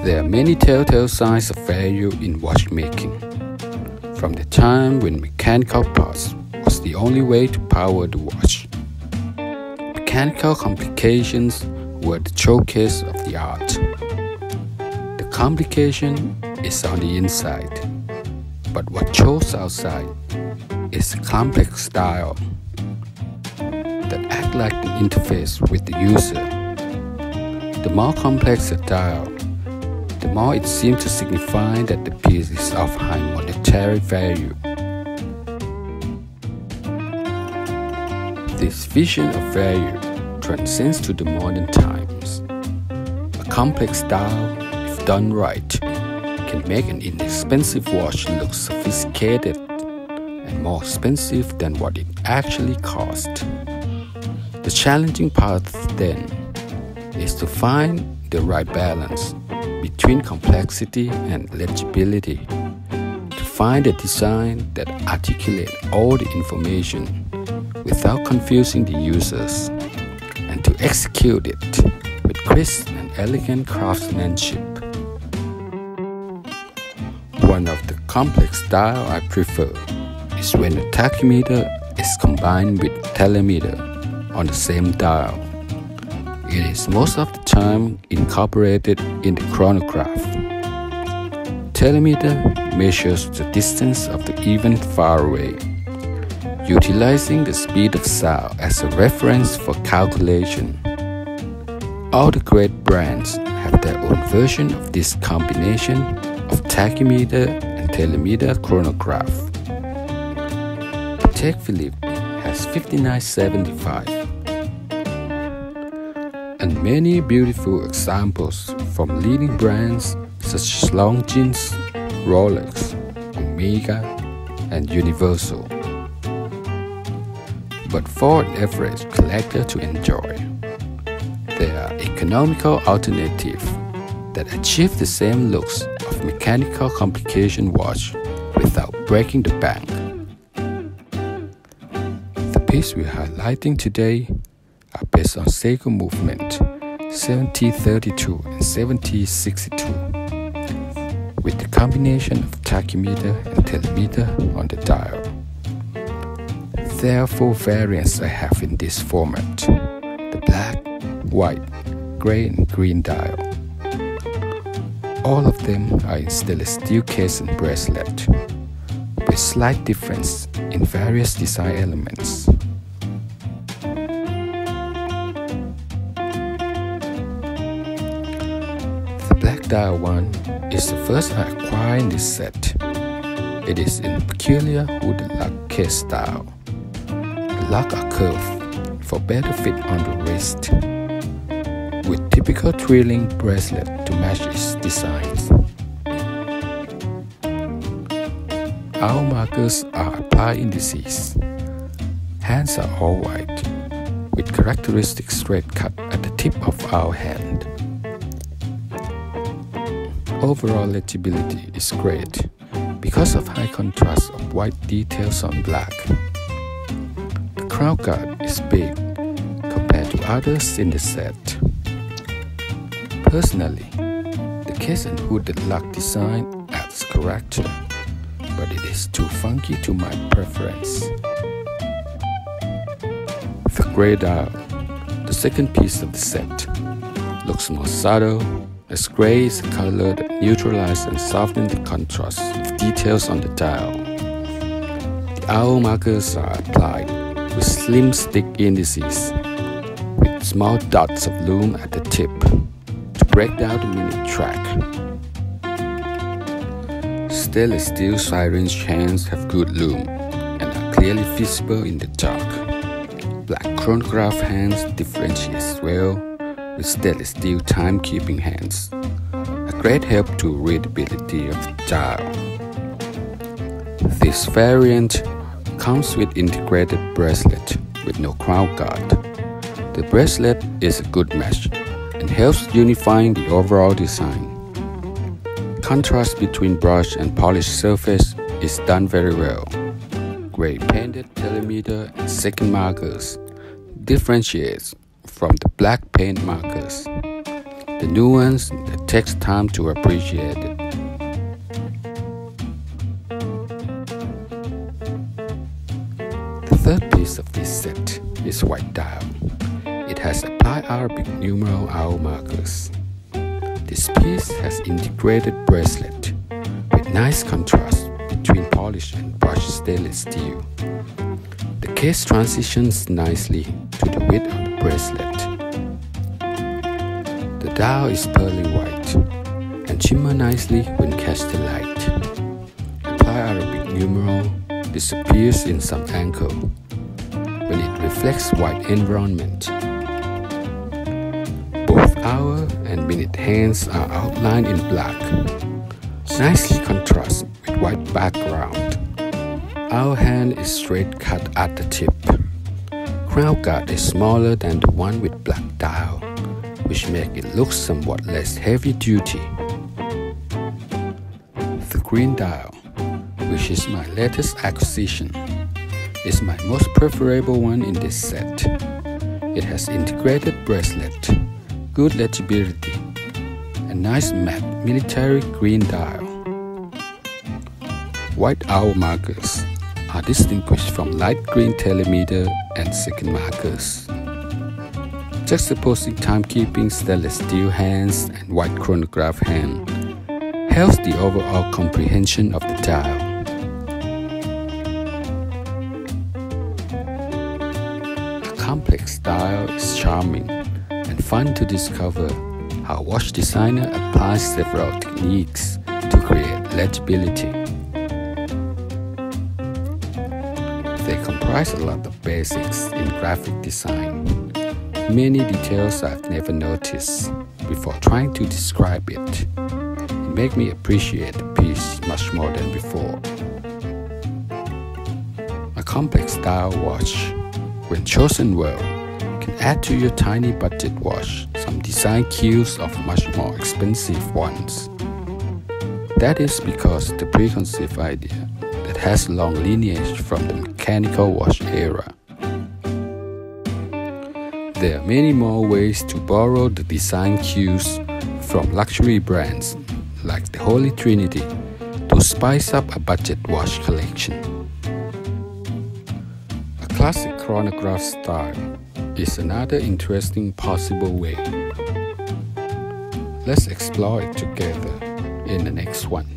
There are many telltale signs of failure in watchmaking. From the time when mechanical parts was the only way to power the watch, mechanical complications were the showcase of the art. The complication is on the inside, but what shows outside is a complex style that acts like an interface with the user. The more complex a dial, the more it seems to signify that the piece is of high monetary value. This vision of value transcends to the modern times. A complex dial, if done right, can make an inexpensive watch look sophisticated and more expensive than what it actually cost. The challenging part then is to find the right balance between complexity and legibility, to find a design that articulates all the information without confusing the users, and to execute it with crisp and elegant craftsmanship. One of the complex styles I prefer is when the tachymeter is combined with telemeter on the same dial. It is most of the time incorporated in the chronograph. Telemeter measures the distance of the event far away, utilizing the speed of sound as a reference for calculation. All the great brands have their own version of this combination of tachymeter and telemeter chronograph. Patek Philippe has 5975, and many beautiful examples from leading brands such as Longines, Rolex, Omega, and Universal. But for an average collector to enjoy, there are economical alternatives that achieve the same looks of mechanical complication watch without breaking the bank. The piece we're highlighting today are based on Seiko movement 7032 and 7062, with the combination of tachymeter and telemeter on the dial. There are 4 variants I have in this format: the black, white, gray and green dial. All of them are in stainless steel case and bracelet, with slight difference in various design elements. The black dial one is the first I acquired in this set. It is in peculiar hooded lock case style. The locks are curved for better fit on the wrist, with typical trailing bracelet to match its designs. Our markers are applied indices. Hands are all white, with characteristic straight cut at the tip of our hand. Overall legibility is great because of high contrast of white details on black. The crown guard is big compared to others in the set. Personally, the case and hooded lock design adds character, but it is too funky to my preference. The grey dial, the second piece of the set, looks more subtle, as grey is a color that neutralizes and softens the contrast of details on the dial. The hour markers are applied with slim stick indices, with small dots of Loom at the tip to break down the minute track. Stainless steel syringe hands have good Loom and are clearly visible in the dark. Black chronograph hands differentiate well with stainless steel timekeeping hands, a great help to readability of the dial. This variant comes with integrated bracelet with no crown guard. The bracelet is a good match and helps unifying the overall design. Contrast between brush and polished surface is done very well. Gray painted telemeter and second markers differentiates from the black paint markers. the nuance that takes time to appreciate it. The third piece of this set is white dial. It has applied Arabic numeral hour markers. This piece has integrated bracelet with nice contrast between polished and brushed stainless steel. The case transitions nicely to the width of the bracelet. The dial is pearly white and shimmer nicely when cast the light. Apply Arabic numeral disappears in some angle when it reflects white environment. Both hour and minute hands are outlined in black, nicely contrast with white background. Our hand is straight cut at the tip. Crown guard is smaller than the one with black dial, which make it look somewhat less heavy duty. The green dial, which is my latest acquisition, is my most preferable one in this set. It has integrated bracelet, good legibility, and nice matte military green dial. White hour markers are distinguished from light green telemeter and second markers. Juxtaposing timekeeping stainless steel hands and white chronograph hand helps the overall comprehension of the dial. A complex dial is charming and fun to discover how watch designer applies several techniques to create legibility. They comprise a lot of basics in graphic design. Many details I've never noticed before trying to describe it. It makes me appreciate the piece much more than before. A complex dial watch, when chosen well, can add to your tiny budget watch some design cues of much more expensive ones. That is because the preconceived idea that has long lineage from the mechanical watch era. There are many more ways to borrow the design cues from luxury brands like the Holy Trinity to spice up a budget watch collection. A classic chronograph style is another interesting possible way. Let's explore it together in the next one.